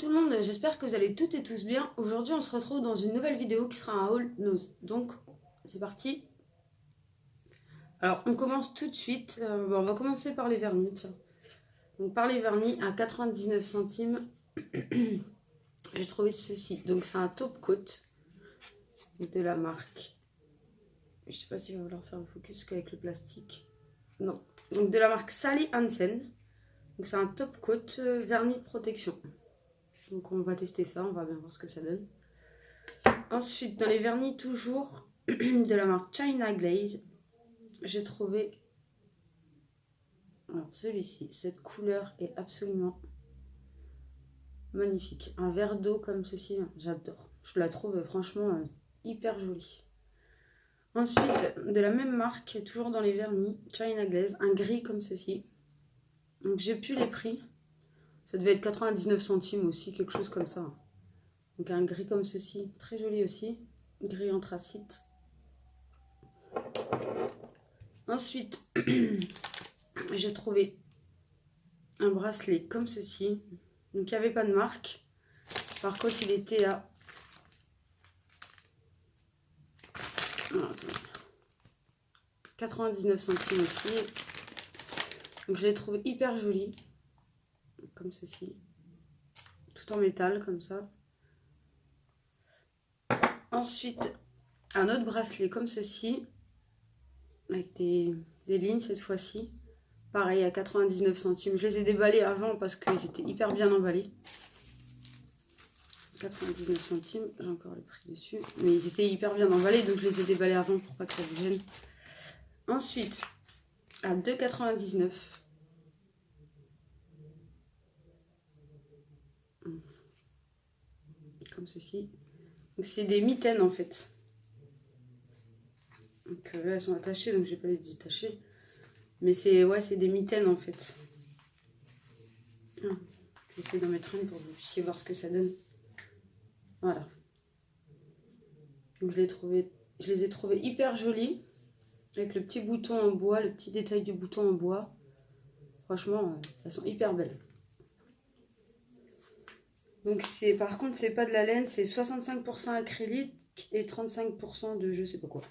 tout le monde, j'espère que vous allez toutes et tous bien. Aujourd'hui on se retrouve dans une nouvelle vidéo qui sera un haul nose. Donc c'est parti. Alors on commence tout de suite, on va commencer par les vernis. Tiens. Donc par les vernis à 99 centimes, j'ai trouvé ceci. Donc c'est un top coat de la marque. Je sais pas s'il va vouloir faire le focus qu'avec le plastique. Non. Donc de la marque Sally Hansen. Donc c'est un top coat vernis de protection. Donc on va tester ça, on va bien voir ce que ça donne. Ensuite, dans les vernis toujours de la marque China Glaze, j'ai trouvé celui-ci. Cette couleur est absolument magnifique. Un verre d'eau comme ceci, j'adore. Je la trouve franchement hyper jolie. Ensuite, de la même marque, toujours dans les vernis, China Glaze, un gris comme ceci. Donc j'ai plus les prix. Ça devait être 99 centimes aussi, quelque chose comme ça. Donc un gris comme ceci, très joli aussi. Gris anthracite. Ensuite, j'ai trouvé un bracelet comme ceci. Donc il n'y avait pas de marque. Par contre, il était à 99 centimes aussi. Donc je l'ai trouvé hyper joli. Comme ceci. Tout en métal, comme ça. Ensuite, un autre bracelet comme ceci. Avec des lignes cette fois-ci. Pareil, à 99 centimes. Je les ai déballés avant parce qu'ils étaient hyper bien emballés. 99 centimes, j'ai encore le prix dessus. Mais ils étaient hyper bien emballés, donc je les ai déballés avant pour pas que ça vous gêne. Ensuite, à 2,99 €. Comme ceci. Donc c'est des mitaines en fait. Donc là elles sont attachées, donc je vais pas les détacher. Mais c'est des mitaines en fait. Je vais essayer d'en mettre une pour que vous puissiez voir ce que ça donne. Voilà. Donc je les ai trouvées hyper jolies. Avec le petit bouton en bois, le petit détail du bouton en bois. Franchement, elles sont hyper belles. Donc par contre, c'est pas de la laine, c'est 65% acrylique et 35% de je sais pas quoi.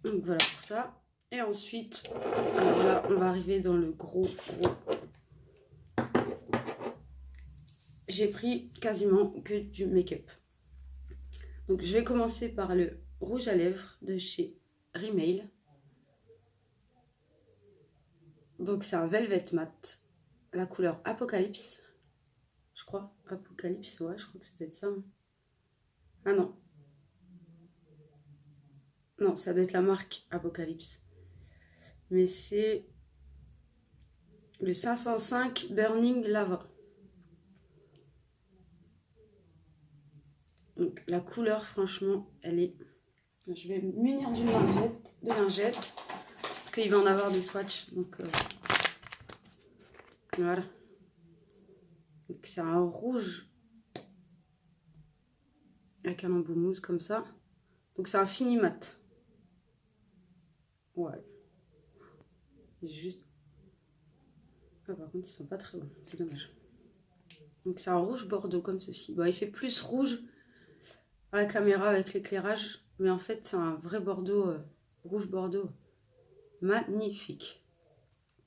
Donc voilà pour ça. Et ensuite, alors là, on va arriver dans le gros. J'ai pris quasiment que du make-up. Donc je vais commencer par le rouge à lèvres de chez Rimmel. Donc c'est un velvet matte. La couleur Apocalypse. Je crois. Apocalypse, ouais, je crois que ça doit être ça. Ah non. Non, ça doit être la marque Apocalypse. Mais c'est le 505 Burning Lava. Donc la couleur, franchement, elle est... Je vais me munir d'une lingette, parce qu'il va en avoir des swatchs. Donc voilà. Donc c'est un rouge avec un embout mousse comme ça. Donc c'est un fini mat. Ouais. Juste... Ah, par contre, ils sont pas très bons. C'est dommage. Donc c'est un rouge bordeaux comme ceci. Bon, il fait plus rouge à la caméra avec l'éclairage. Mais en fait, c'est un vrai bordeaux, rouge bordeaux. Magnifique.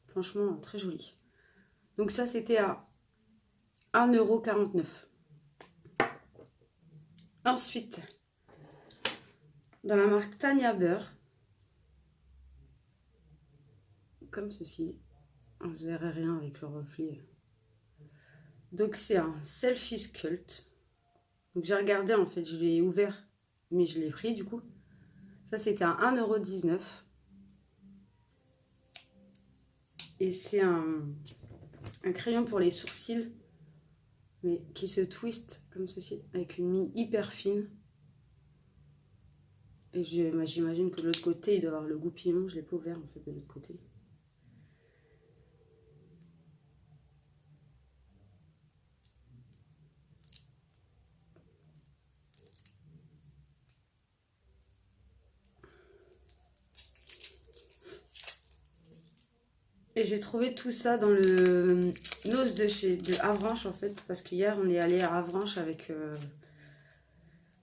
Franchement, très joli. Donc ça, c'était à 1,49 €. Ensuite, dans la marque Tanya Burr, comme ceci. On ne verrait rien avec le reflet. Donc c'est un Selfie Sculpt. Donc j'ai regardé en fait, je l'ai ouvert, mais je l'ai pris du coup. Ça c'était à 1,19 €. Et c'est un crayon pour les sourcils, mais qui se twist comme ceci, avec une mine hyper fine. Et j'imagine que de l'autre côté, il doit avoir le goupillon. Je ne l'ai pas ouvert en fait de l'autre côté. Et j'ai trouvé tout ça dans le Nose de Avranches en fait, parce qu'hier on est allé à Avranches avec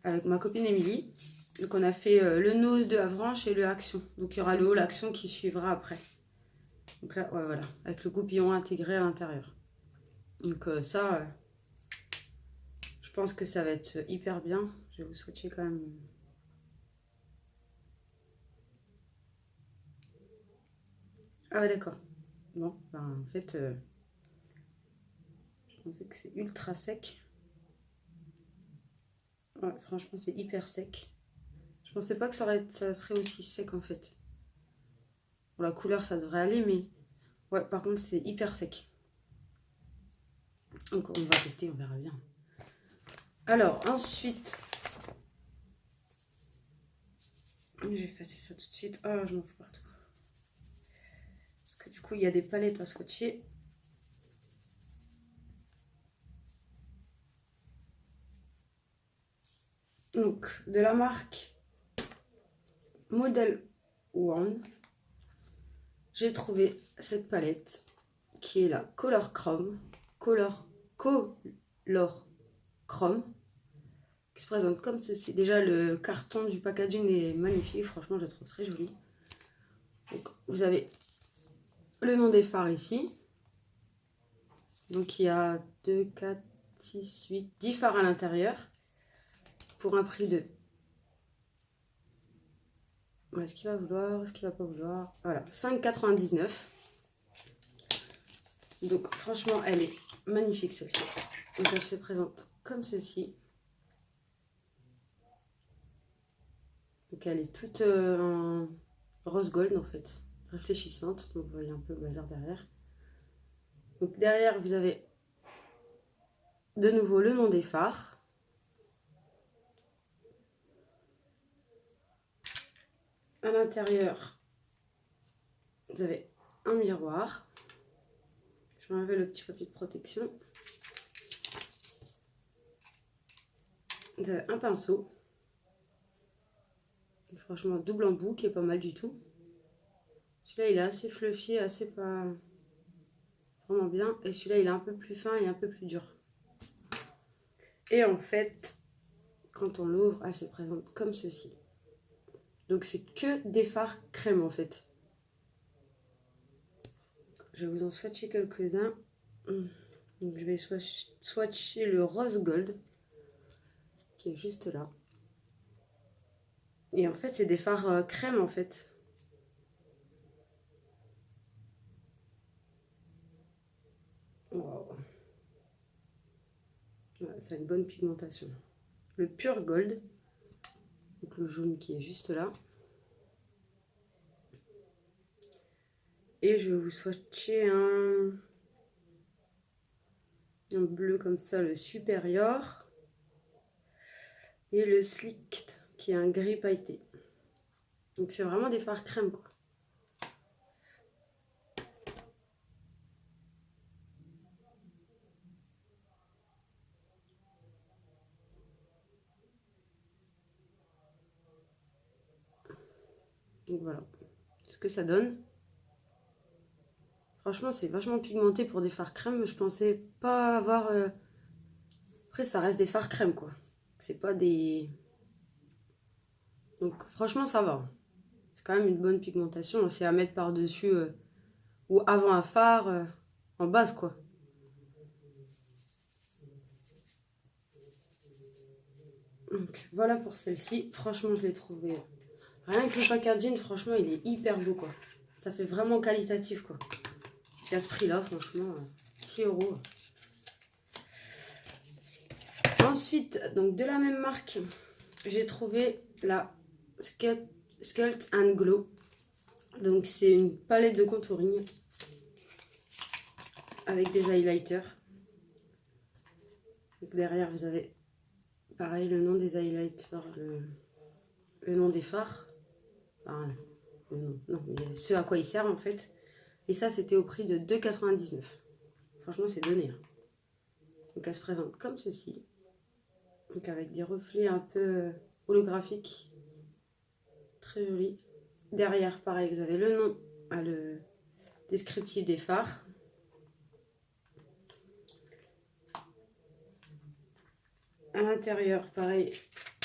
ma copine Émilie. Donc on a fait le Nose de Avranches et le Action. Donc il y aura le Haul Action qui suivra après. Donc là, ouais, voilà, avec le goupillon intégré à l'intérieur. Donc ça, je pense que ça va être hyper bien. Je vais vous swatcher quand même. Ah ouais, d'accord. Bon, ben, en fait, je pensais que c'est ultra sec. Ouais, franchement, c'est hyper sec. Je pensais pas que ça serait aussi sec en fait. Pour la couleur, ça devrait aller, mais ouais, par contre, c'est hyper sec. Donc, on va tester, on verra bien. Alors, ensuite, je vais effacer ça tout de suite. Oh, je m'en fous partout. Parce que du coup, il y a des palettes à swatcher. Donc, de la marque Model One, j'ai trouvé cette palette qui est la Color Chrome. Color Chrome. Qui se présente comme ceci. Déjà, le carton du packaging est magnifique. Franchement, je le trouve très joli. Donc, vous avez le nom des phares ici. Donc, il y a 2, 4, 6, 8, 10 phares à l'intérieur. Pour un prix de... Est-ce qu'il va vouloir? Est-ce qu'il va pas vouloir? Voilà, 5,99 €. Donc, franchement, elle est magnifique celle-ci. Donc, elle se présente comme ceci. Donc, elle est toute en rose gold en fait, réfléchissante. Donc, vous voyez un peu le bazar derrière. Donc, derrière, vous avez de nouveau le nom des phares. À l'intérieur, vous avez un miroir. Je vais enlever le petit papier de protection. Vous avez un pinceau. Franchement, double embout qui est pas mal du tout. Celui-là, il est assez fluffy, assez pas... Vraiment bien. Et celui-là, il est un peu plus fin et un peu plus dur. Et en fait, quand on l'ouvre, elle se présente comme ceci. Donc, c'est que des fards crème en fait. Je vais vous en swatcher quelques-uns. Donc, je vais swatcher le rose gold qui est juste là. Et en fait, c'est des fards crème en fait. Wow. Ouais, ça a une bonne pigmentation. Le pur gold, donc le jaune qui est juste là. Et je vais vous swatcher un bleu comme ça, le supérieur. Et le slicked qui est un gris pailleté. Donc c'est vraiment des fards crème quoi. Donc voilà ce que ça donne. Franchement, c'est vachement pigmenté pour des fards crème. Je pensais pas avoir... Après, ça reste des fards crème, quoi. C'est pas des... Donc franchement, ça va. C'est quand même une bonne pigmentation. C'est à mettre par-dessus ou avant un phare en base, quoi. Donc voilà pour celle-ci. Franchement, je l'ai trouvé... Rien que le packaging, franchement, il est hyper beau, quoi. Ça fait vraiment qualitatif, quoi. Et à ce prix-là, franchement, 6 €. Ensuite, donc de la même marque, j'ai trouvé la Sculpt and Glow. Donc c'est une palette de contouring avec des highlighters. Donc, derrière, vous avez pareil le nom des highlighters, le nom des fards. Enfin, non, mais ce à quoi ils servent en fait. Et ça, c'était au prix de 2,99 €. Franchement, c'est donné. Hein. Donc, elle se présente comme ceci. Donc, avec des reflets un peu holographiques. Très joli. Derrière, pareil, vous avez le nom, le descriptif des fards. À l'intérieur, pareil,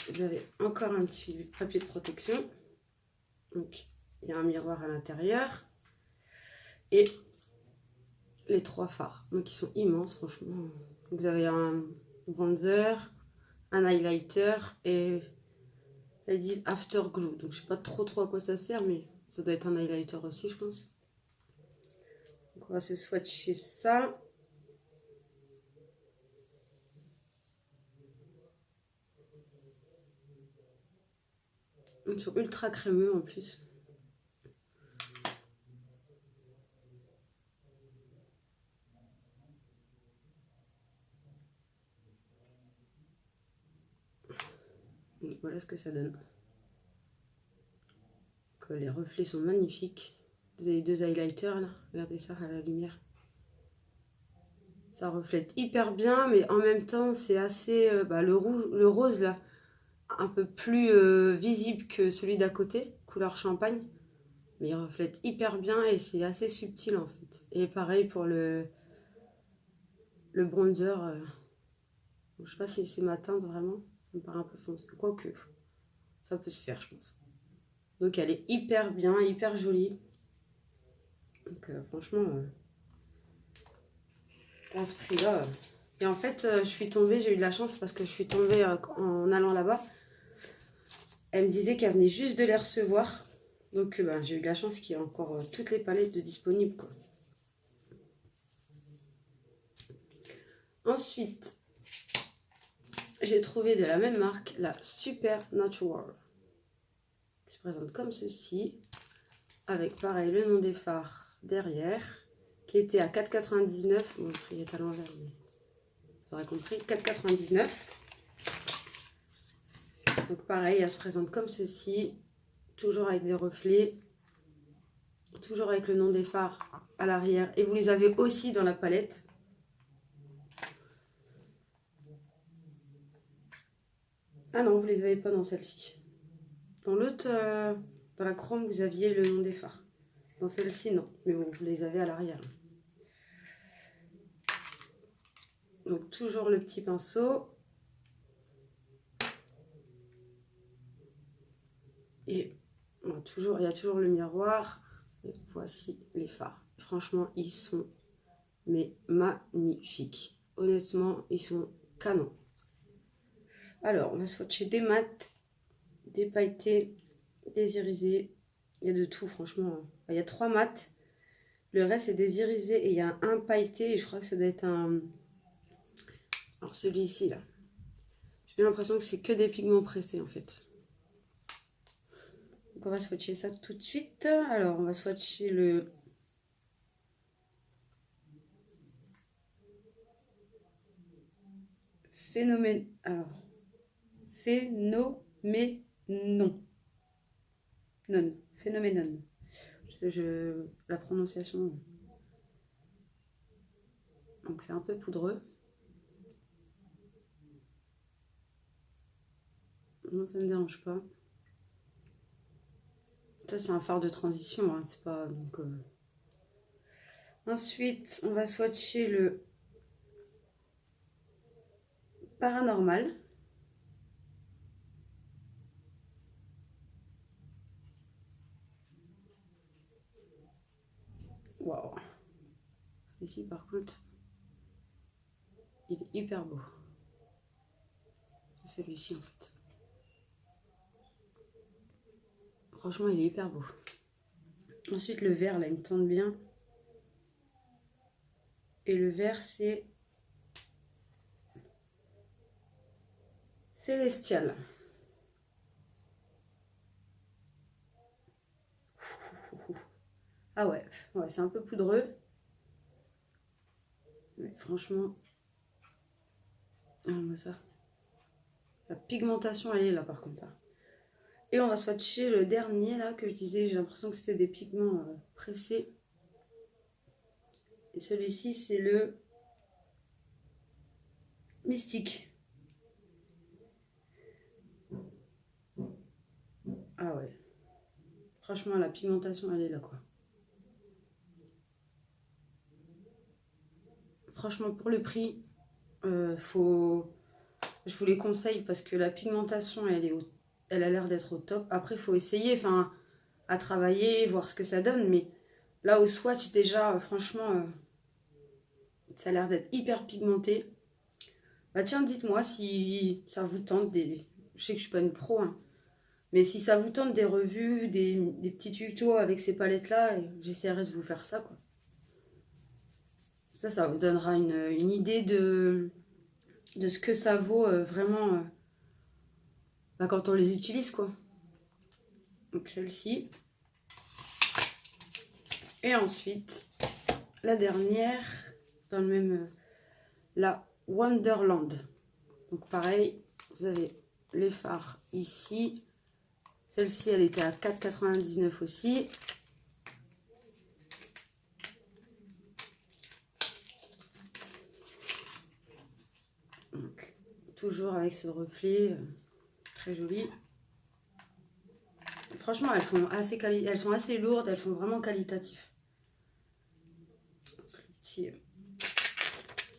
vous avez encore un petit papier de protection. Donc, il y a un miroir à l'intérieur. Et les 3 fards. Donc, ils sont immenses, franchement. Vous avez un bronzer, un highlighter et ils disent Afterglow. Donc, je sais pas trop à quoi ça sert, mais ça doit être un highlighter aussi, je pense. Donc, on va se swatcher ça. Ils sont ultra crémeux en plus. Donc, voilà ce que ça donne. Donc, les reflets sont magnifiques. Vous avez 2 highlighters là. Regardez ça à la lumière. Ça reflète hyper bien, mais en même temps, c'est assez... le rose là, un peu plus visible que celui d'à côté, couleur champagne. Mais il reflète hyper bien et c'est assez subtil en fait. Et pareil pour le bronzer. Je sais pas si c'est ma teinte vraiment. Ça me paraît un peu foncé. Quoique, ça peut se faire je pense. Donc elle est hyper bien, hyper jolie. Donc franchement, dans ce prix-là... Et en fait, je suis tombée, j'ai eu de la chance parce que je suis tombée en allant là-bas. Elle me disait qu'elle venait juste de les recevoir. Donc j'ai eu de la chance qu'il y ait encore toutes les palettes de disponibles, quoi. Ensuite, j'ai trouvé de la même marque la Supernatural. Qui se présente comme ceci. Avec pareil le nom des fards derrière. Qui était à 4,99 €. Bon, le prix est à l'envers, mais vous aurez compris. 4,99 €. Donc pareil, elle se présente comme ceci. Toujours avec des reflets. Toujours avec le nom des fards à l'arrière. Et vous les avez aussi dans la palette. Ah non, vous les avez pas dans celle-ci. Dans l'autre, dans la chrome, vous aviez le nom des fards. Dans celle-ci, non. Mais bon, vous les avez à l'arrière. Donc toujours le petit pinceau. Et il y a toujours le miroir. Et voici les fards. Franchement, ils sont magnifiques. Honnêtement, ils sont canons. Alors, on va swatcher des mats, des pailletés, des irisés. Il y a de tout, franchement. Il y a 3 mats. Le reste, c'est des irisés et il y a un pailleté. Et je crois que ça doit être un... Alors, celui-ci, là. J'ai l'impression que c'est que des pigments pressés, en fait. Donc, on va swatcher ça tout de suite. Alors, on va swatcher le... Phénomène... Alors... Phénoménon. Non. Phénoménon. La prononciation... Donc, c'est un peu poudreux. Non, ça ne me dérange pas. Ça, c'est un fard de transition, hein, c'est pas... Donc, Ensuite, on va swatcher le paranormal. Waouh. Ici, par contre, il est hyper beau. C'est celui-ci, en fait. Franchement, il est hyper beau. Ensuite, le vert, là, il me tente bien. Et le vert, c'est Célestial. Ah ouais, c'est un peu poudreux. Mais franchement, regarde-moi ça. La pigmentation, elle est là, par contre. Hein. Et on va swatcher le dernier, là, que je disais. J'ai l'impression que c'était des pigments pressés. Et celui-ci, c'est le Mystique. Ah ouais. Franchement, la pigmentation, elle est là, quoi. Franchement, pour le prix, faut Je vous les conseille parce que la pigmentation, elle a l'air d'être au top. Après, il faut essayer à travailler, voir ce que ça donne. Mais là, au swatch, déjà, franchement, ça a l'air d'être hyper pigmenté. Bah tiens, dites-moi si ça vous tente des... Je sais que je suis pas une pro, hein. Mais si ça vous tente des revues, des petits tutos avec ces palettes-là, j'essaierai de vous faire ça, quoi. Ça vous donnera une idée de ce que ça vaut vraiment bah, quand on les utilise, quoi. Donc celle-ci. Et ensuite, la dernière, dans le même... la Wonderland. Donc pareil, vous avez les fards ici. Celle-ci, elle était à 4,99 aussi. Donc, toujours avec ce reflet, très joli. Franchement, elles sont assez lourdes, elles font vraiment qualitatif.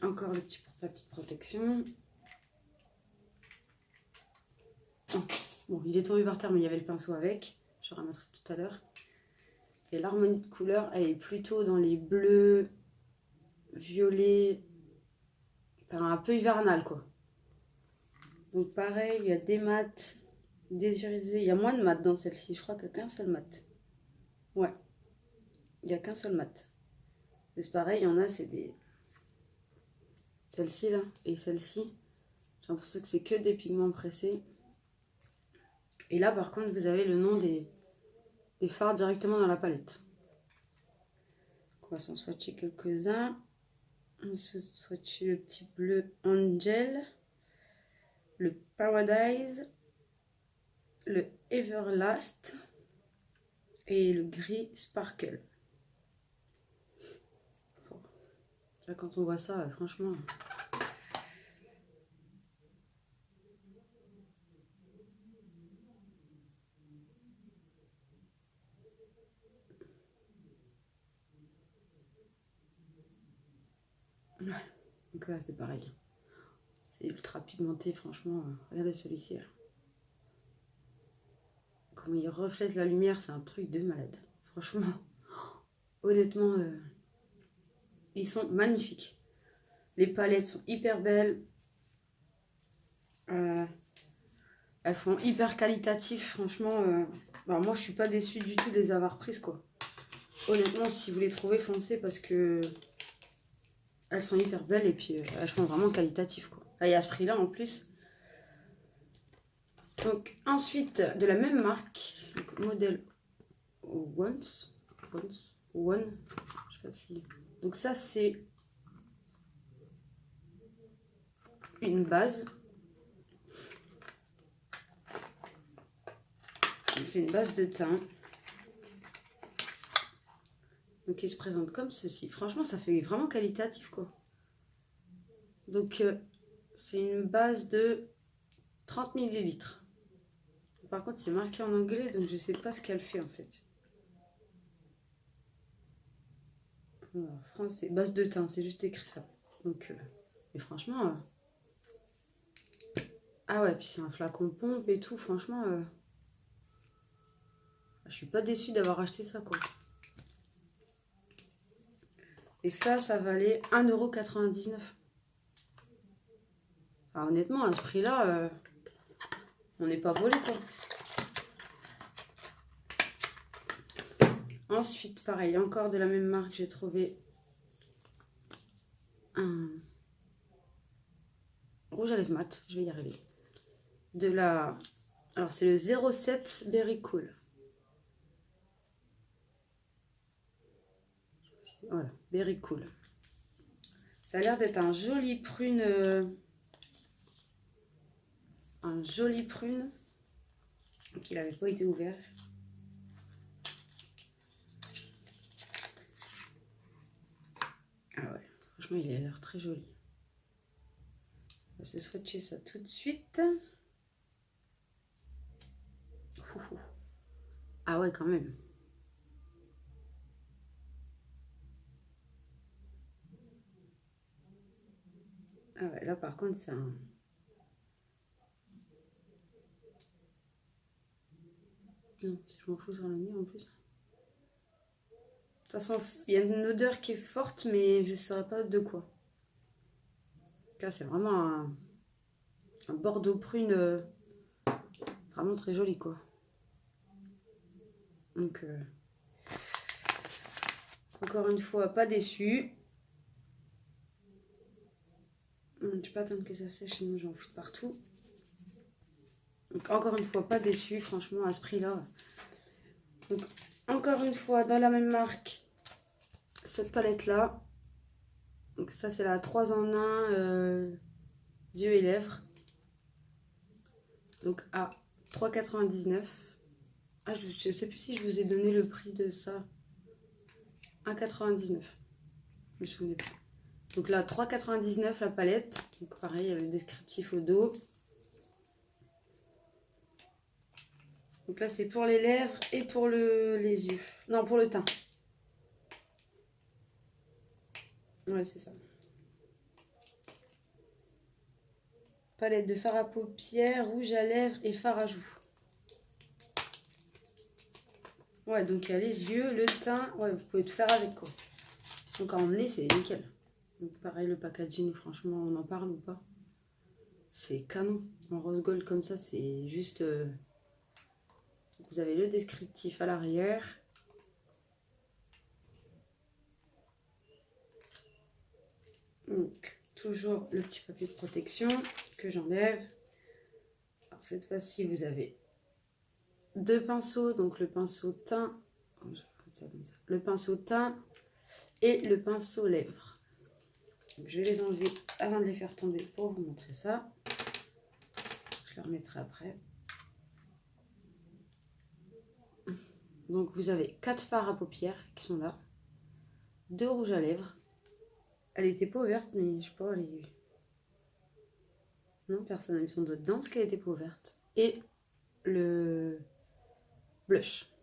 Encore la petite protection. Oh, bon, il est tombé par terre, mais il y avait le pinceau avec. Je le remettrai tout à l'heure. Et l'harmonie de couleurs, elle est plutôt dans les bleus, violets, enfin un peu hivernal, quoi. Donc pareil, il y a des mats, des irisés. Il y a moins de mat dans celle-ci. Je crois qu'il n'y a qu'un seul mat. Ouais, il n'y a qu'un seul mat. C'est pareil, il y en a, c'est des... Celle-ci, là, et celle-ci. J'ai l'impression que c'est que des pigments pressés. Et là, par contre, vous avez le nom des fards directement dans la palette. On va s'en swatcher quelques-uns. On va se swatcher le petit bleu Angel, le Paradise, le Everlast et le gris Sparkle. Là, quand on voit ça, franchement... Ouais, donc là, c'est pareil. C'est ultra pigmenté, franchement. Regardez celui-ci. Comme il reflète la lumière, c'est un truc de malade. Franchement, honnêtement, ils sont magnifiques. Les palettes sont hyper belles. Elles font hyper qualitatif, franchement. Bah, moi, je suis pas déçue du tout de les avoir prises, quoi. Honnêtement, si vous les trouvez, foncez parce que elles sont hyper belles et puis elles font vraiment qualitatif, quoi. Là, il y a ce prix-là en plus. Donc, ensuite, de la même marque, donc, modèle One, je sais pas si... Donc ça, c'est une base. C'est une base de teint. Donc, il se présente comme ceci. Franchement, ça fait vraiment qualitatif, quoi. Donc, c'est une base de 30 ml. Par contre, c'est marqué en anglais, donc je sais pas ce qu'elle fait, en fait. Alors, français, base de teint, c'est juste écrit ça. Donc, mais franchement... Ah ouais, puis c'est un flacon pompe et tout, franchement... Je suis pas déçue d'avoir acheté ça, quoi. Et ça valait 1,99 €. Ah, honnêtement, à ce prix-là, on n'est pas volé, quoi. Ensuite, pareil, encore de la même marque, j'ai trouvé un rouge à lèvres mat. Je vais y arriver. Alors, c'est le 07 Berry Cool. Voilà, Berry Cool. Ça a l'air d'être un joli prune. Un joli prune. Donc, il n'avait pas été ouvert. Ah ouais, franchement, il a l'air très joli. On va se swatcher ça tout de suite. Ah ouais, quand même. Ah ouais, là par contre, c'est un... Non, si je m'en fous sur le nez en plus. Ça sent... Il y a une odeur qui est forte, mais je ne saurais pas de quoi. Là, c'est vraiment un bordeaux prune vraiment très joli, quoi. Donc, encore une fois, pas déçu. Je ne vais pas attendre que ça sèche, sinon j'en fous partout. Donc, encore une fois, pas déçu, franchement, à ce prix-là. Donc, encore une fois, dans la même marque, cette palette-là. Donc, ça, c'est la 3 en 1 yeux et lèvres. Donc, à 3,99 €. Ah, je ne sais plus si je vous ai donné le prix de ça. 1,99 €. Je me souviens plus. Donc là, 3,99 € la palette. Donc pareil, il y a le descriptif au dos. Donc là, c'est pour les lèvres et pour les yeux. Non, pour le teint. Ouais, c'est ça. Palette de fard à paupières, rouge à lèvres et fard à joues. Ouais, donc il y a les yeux, le teint. Ouais, vous pouvez tout faire avec, quoi. Donc à emmener, c'est nickel. Donc pareil, le packaging, franchement, on en parle ou pas? C'est canon. En rose gold comme ça, c'est juste... Vous avez le descriptif à l'arrière. Donc, toujours le petit papier de protection que j'enlève. Cette fois-ci, vous avez deux pinceaux. Donc, le pinceau teint. Le pinceau teint et le pinceau lèvres. Donc, je vais les enlever avant de les faire tomber pour vous montrer ça. Je les remettrai après. Donc, vous avez 4 fards à paupières qui sont là. 2 rouges à lèvres. Elle n'était pas ouverte, mais je sais pas, elle est... Non, personne n'a mis son doigt dedans parce qu'elle n'était pas ouverte. Et le blush.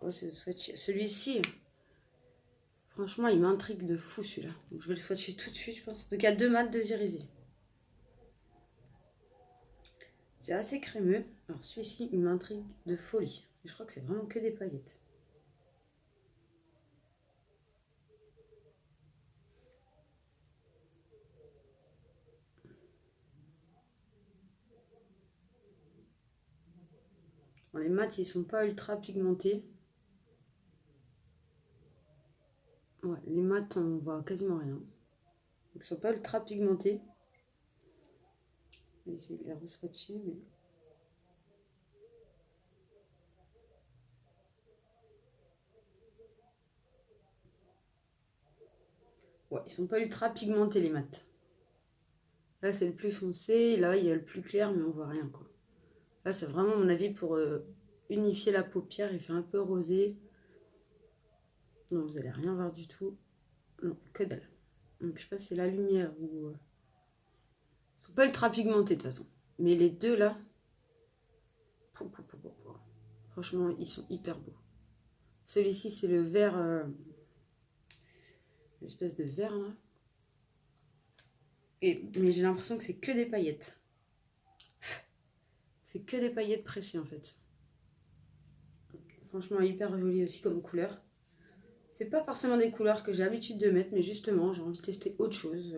Oh, celui-ci, franchement, il m'intrigue de fou celui-là. Donc, je vais le swatcher tout de suite, je pense. Donc, il y a 2 mat, 2 irisés. C'est assez crémeux. Alors, celui-ci, il m'intrigue de folie. Je crois que c'est vraiment que des paillettes. Bon, les mats, ils sont pas ultra pigmentés. Ouais, les mats, on voit quasiment rien. Ils sont pas ultra pigmentés. Je vais essayer de les re-swatcher, mais... Ouais, ils sont pas ultra pigmentés, les mats. Là, c'est le plus foncé. Là, il y a le plus clair, mais on voit rien, quoi. Là, c'est vraiment mon avis pour unifier la paupière. Il fait un peu rosé. Non, vous allez rien voir du tout. Non, que dalle. Donc, je sais pas si c'est la lumière ou... Ils sont pas ultra pigmentés, de toute façon. Mais les deux, là... Franchement, ils sont hyper beaux. Celui-ci, c'est le vert... l'espèce de vert, là. Mais j'ai l'impression que c'est que des paillettes. C'est que des paillettes pressées, en fait. Franchement, hyper joli aussi comme couleur. C'est pas forcément des couleurs que j'ai l'habitude de mettre, mais justement, j'ai envie de tester autre chose.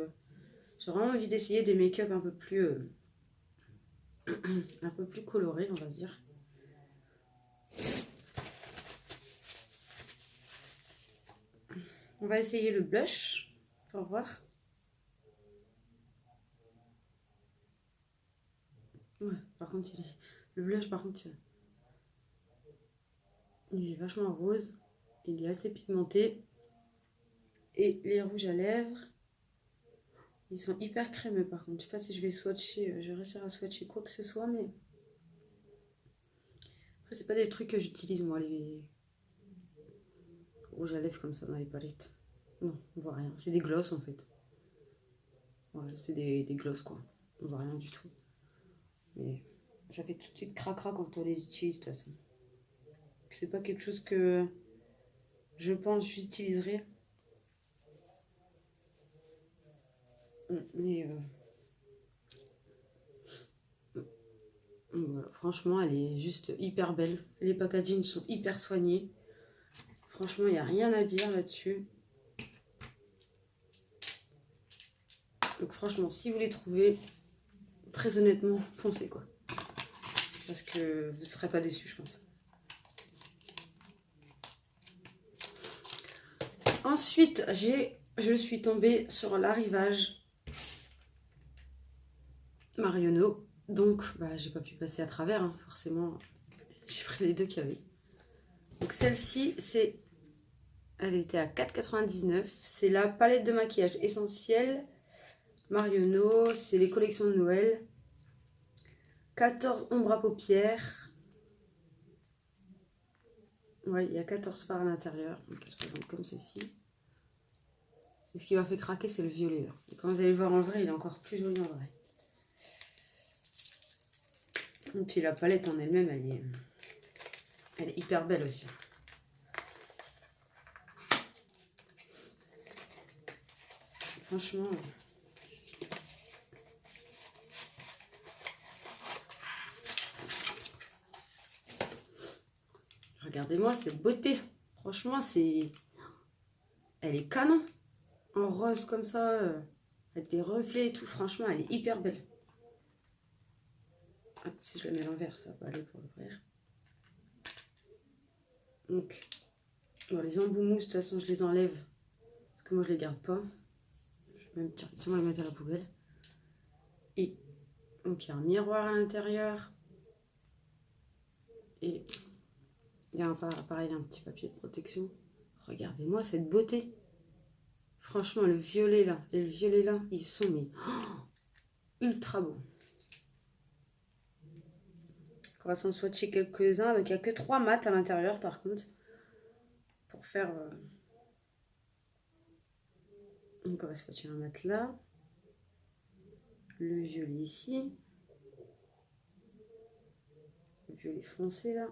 J'ai vraiment envie d'essayer des make-up un peu plus colorés, on va dire. On va essayer le blush pour voir. Ouais, par contre, le blush, par contre, il est vachement rose. Il est assez pigmenté. Et les rouges à lèvres, ils sont hyper crémeux par contre. Je sais pas si je vais swatcher, je vais réussir à swatcher quoi que ce soit, mais... Après, c'est pas des trucs que j'utilise moi, les rouges à lèvres comme ça dans les palettes. Non, on voit rien. C'est des glosses en fait. Ouais, c'est des glosses quoi. On voit rien du tout. Mais ça fait tout de suite cracra quand on les utilise de toute façon. C'est pas quelque chose que je pense j'utiliserai. Mais Voilà, franchement, elle est juste hyper belle. Les packaging sont hyper soignés. Franchement, il n'y a rien à dire là-dessus. Donc franchement, si vous les trouvez, très honnêtement, foncez quoi. Parce que vous ne serez pas déçus, je pense. Ensuite, je suis tombée sur l'arrivage Marionneau. Donc, bah, j'ai pas pu passer à travers, hein. Forcément. J'ai pris les deux qu'il y avait. Donc celle-ci, elle était à 4,99 €. C'est la palette de maquillage essentielle Marionneau. C'est les collections de Noël. 14 ombres à paupières. Ouais, il y a 14 fards à l'intérieur. Donc elle se présente comme ceci. Et ce qui m'a fait craquer, c'est le violet là. Et quand vous allez le voir en vrai, il est encore plus joli en vrai. Et puis la palette en elle-même, elle est hyper belle aussi. Franchement. Regardez-moi cette beauté. Franchement, elle est canon. En rose comme ça, avec des reflets et tout. Franchement, elle est hyper belle. Ah, si je la mets à l'envers, ça va pas aller pour l'ouvrir. Donc, bon, les embouts mousse, de toute façon, je les enlève. Parce que moi, je les garde pas. Je vais même directement les mettre à la poubelle. Et donc, il y a un miroir à l'intérieur. Et il y a pareil, un petit papier de protection. Regardez-moi cette beauté. Franchement, le violet là et le violet là, ils sont mais, ultra beaux. On va s'en swatcher quelques-uns. Donc, il n'y a que 3 mats à l'intérieur, par contre. Pour faire... Donc, on va swatcher un mat là. Le violet ici. Le violet foncé là.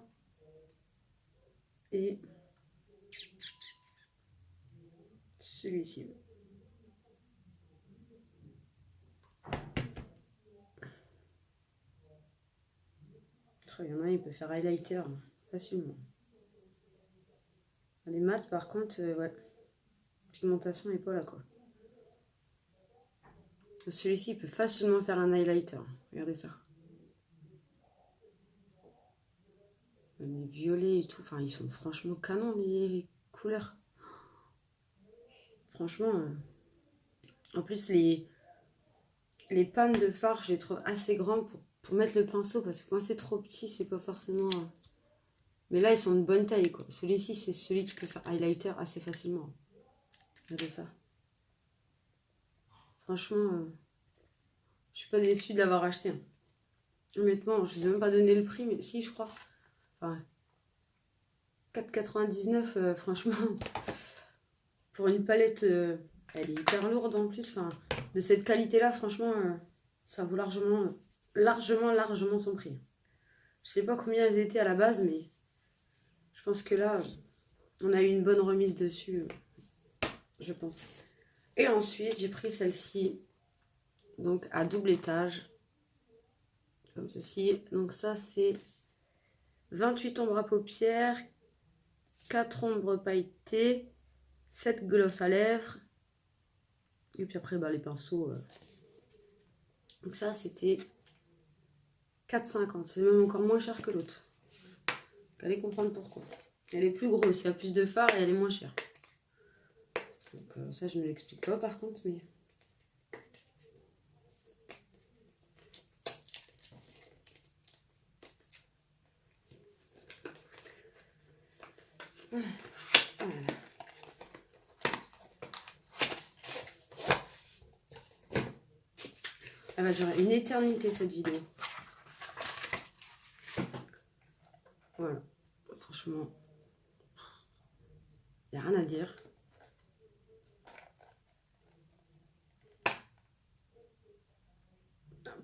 Et celui-ci. Il y en a, il peut faire highlighter facilement. Les mats, par contre, ouais. Pigmentation n'est pas là, quoi. Celui-ci, il peut facilement faire un highlighter. Regardez ça. Les violets et tout, enfin, ils sont franchement canons, les couleurs. Franchement, en plus, les pannes de fard, je les trouve assez grandes pour mettre le pinceau, parce que quand c'est trop petit, c'est pas forcément... Mais là, ils sont de bonne taille, quoi. Celui-ci, c'est celui qui peut faire highlighter assez facilement. Regardez ça. Franchement, je suis pas déçue de l'avoir acheté. Hein. Honnêtement, je ne vous ai même pas donné le prix, mais si, je crois. Enfin, 4,99 €, franchement, pour une palette, elle est hyper lourde en plus. Enfin, de cette qualité-là, franchement, ça vaut largement son prix. Je sais pas combien elles étaient à la base, mais je pense que là, on a eu une bonne remise dessus, je pense. Et ensuite, j'ai pris celle-ci, donc à double étage, comme ceci. Donc ça, c'est 28 ombres à paupières, 4 ombres pailletées, 7 gloss à lèvres. Et puis après, bah, les pinceaux. Donc ça, c'était 4,50 €. C'est même encore moins cher que l'autre. Vous allez comprendre pourquoi. Elle est plus grosse, il y a plus de fard et elle est moins chère. Donc ça, je ne l'explique pas par contre, mais... Voilà. Elle va durer une éternité cette vidéo. Voilà. Franchement, il n'y a rien à dire.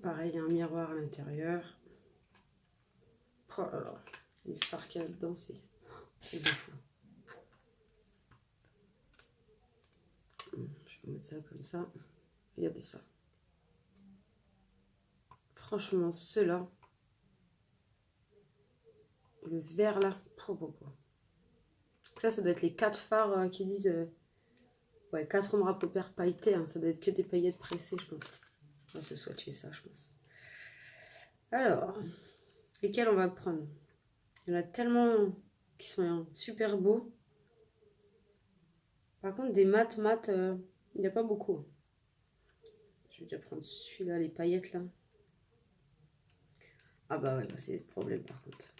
Pareil, il y a un miroir à l'intérieur. Oh là là, les fards qu'il y a dedans, c'est de fou. Je vais mettre ça comme ça. Regardez ça. Franchement, ceux-là, le vert là. Ça doit être les 4 fards qui disent... ouais, 4 ombres à paupières pailletées. Hein. Ça doit être que des paillettes pressées, je pense. On va se swatcher ça, je pense. Alors, lesquels on va prendre? Il y en a tellement qui sont super beaux. Par contre, des mat, il n'y a pas beaucoup. Je vais déjà prendre celui-là, les paillettes là. Ah bah ouais, bah c'est le problème par contre.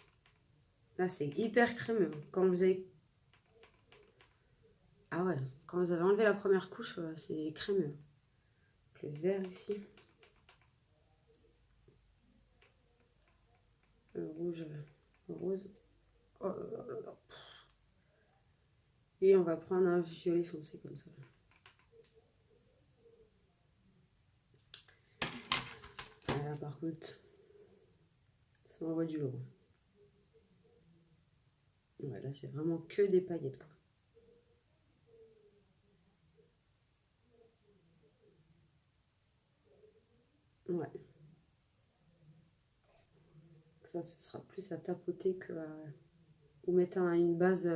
Là, c'est hyper crémeux. Quand vous avez... Ah ouais, quand vous avez enlevé la première couche, c'est crémeux. Le vert ici. Le rouge, le rose. Oh là là là là. Et on va prendre un violet foncé comme ça. Là, par contre, ça envoie du lourd. Ouais, là, c'est vraiment que des paillettes, quoi. Ouais. Ça, ce sera plus à tapoter que à... ou mettre une base...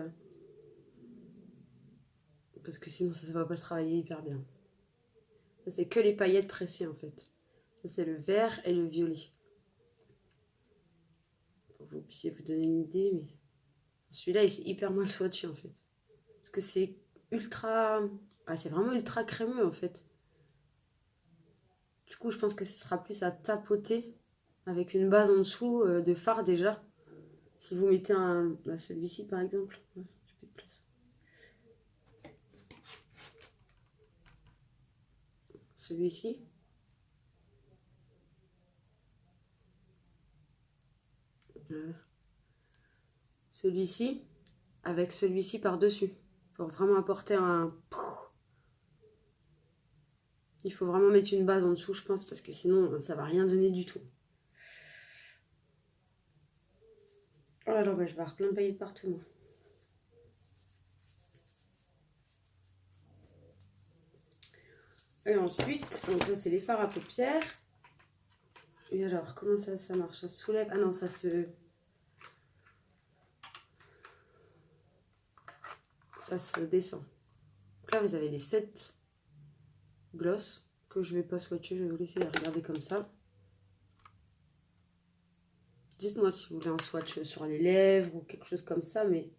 parce que sinon, ça ne va pas se travailler hyper bien. Ça, c'est que les paillettes pressées, en fait. Ça, c'est le vert et le violet. Pour que vous puissiez vous donner une idée, mais... Celui-là, il s'est hyper mal swatché, en fait. Parce que c'est ultra... Ah, c'est vraiment ultra crémeux, en fait. Du coup, je pense que ce sera plus à tapoter avec une base en dessous de fard déjà. Si vous mettez un... Bah, celui-ci, par exemple. Ouais, j'ai plus de place. Celui-ci. Voilà. Celui-ci. Avec celui-ci par-dessus. Pour vraiment apporter un... Il faut vraiment mettre une base en dessous, je pense, parce que sinon, ça va rien donner du tout. Oh là là, bah, je vais avoir plein de paillettes partout, moi. Et ensuite, donc ça, c'est les fards à paupières. Et alors, comment ça marche? Ça se soulève? Ah non, ça se descend. Donc là, vous avez les 7 gloss que je vais pas swatcher, je vais vous laisser les regarder comme ça. Dites-moi si vous voulez un swatch sur les lèvres ou quelque chose comme ça, mais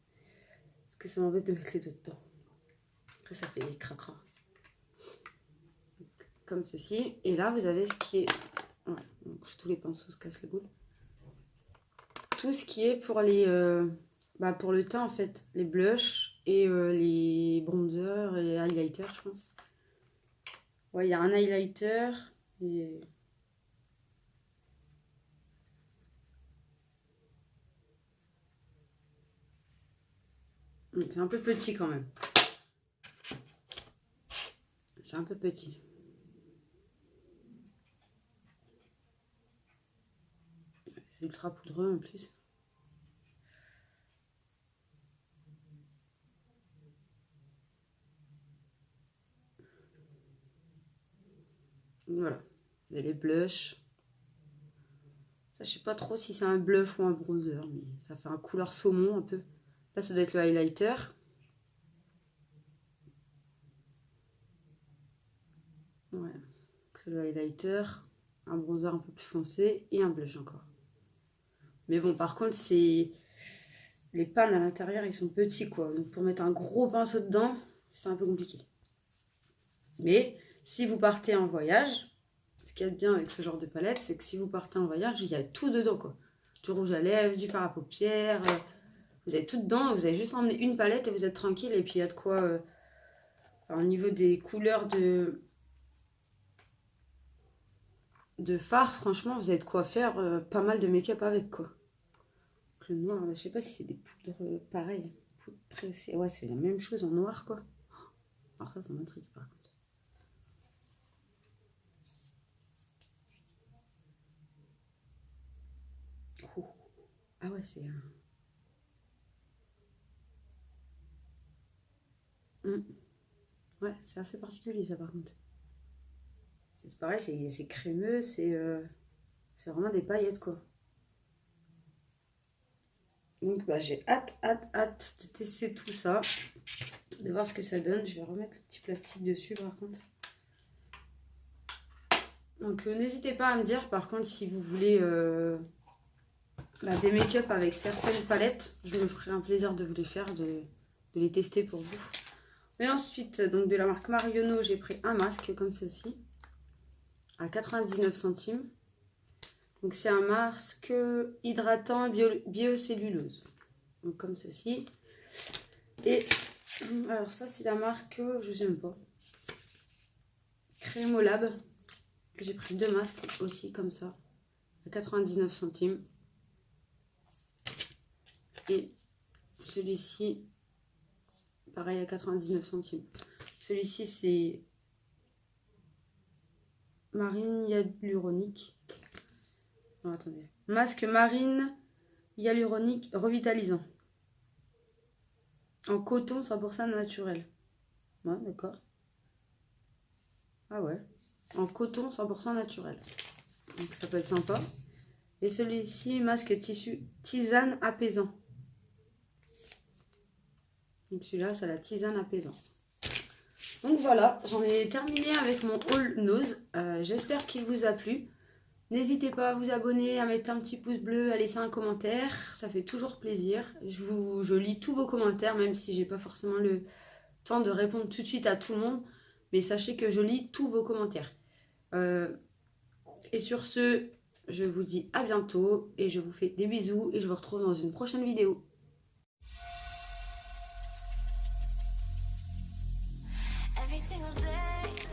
parce que ça m'embête de mettre les deux dedans. Après, ça fait cracra. Comme ceci. Et là, vous avez ce qui est... Ouais, donc tous les pinceaux se cassent les boules. Tout ce qui est pour les... pour le teint, en fait. Les blushs et les bronzers et les highlighters, je pense. Ouais, il y a un highlighter et... C'est un peu petit quand même. C'est un peu petit. C'est ultra poudreux en plus. Voilà. Et les blushs. Ça, je sais pas trop si c'est un blush ou un bronzer, mais ça fait un couleur saumon un peu. Là, ça doit être le highlighter. Ouais. C'est le highlighter, un bronzer un peu plus foncé et un blush encore. Mais bon, par contre, c'est... Les pannes à l'intérieur, ils sont petits, quoi. Donc, pour mettre un gros pinceau dedans, c'est un peu compliqué. Mais si vous partez en voyage, ce qu'il y a de bien avec ce genre de palette, c'est que si vous partez en voyage, il y a tout dedans, quoi. Du rouge à lèvres, du fard à paupières, vous avez tout dedans. Vous avez juste emmené une palette et vous êtes tranquille. Et puis il y a de quoi, au niveau des couleurs de fard, franchement, vous avez de quoi faire pas mal de make-up avec, quoi. Le noir, là, je sais pas si c'est des poudres pareilles. Poudre pressée. Ouais, c'est la même chose en noir, quoi. Alors ça m'intrigue, par contre. Oh. Ah ouais, c'est... Ouais, c'est assez particulier, ça, par contre. C'est pareil, c'est crémeux, c'est vraiment des paillettes, quoi. Donc bah, j'ai hâte de tester tout ça, de voir ce que ça donne. Je vais remettre le petit plastique dessus par contre. Donc n'hésitez pas à me dire par contre si vous voulez des make-up avec certaines palettes. Je me ferai un plaisir de vous les faire, de les tester pour vous. Et ensuite, donc de la marque Marionneau, j'ai pris un masque comme ceci, à 99 centimes. Donc c'est un masque hydratant biocellulose. Donc comme ceci. Et alors ça c'est la marque, je sais même pas, Crémolab. J'ai pris 2 masques aussi comme ça, à 99 centimes. Et celui-ci, pareil à 99 centimes. Celui-ci c'est marine hyaluronique. Non, attendez. Masque marine hyaluronique revitalisant. En coton 100% naturel. Ouais, d'accord. Ah ouais. En coton 100% naturel. Donc ça peut être sympa. Et celui-ci, masque tissu tisane apaisant. Donc celui-là, c'est la tisane apaisant. Donc voilà, j'en ai terminé avec mon haul nose. J'espère qu'il vous a plu. N'hésitez pas à vous abonner, à mettre un petit pouce bleu, à laisser un commentaire. Ça fait toujours plaisir. Je lis tous vos commentaires, même si j'ai pas forcément le temps de répondre tout de suite à tout le monde. Mais sachez que je lis tous vos commentaires. Et sur ce, je vous dis à bientôt. Et je vous fais des bisous. Et je vous retrouve dans une prochaine vidéo. Every single day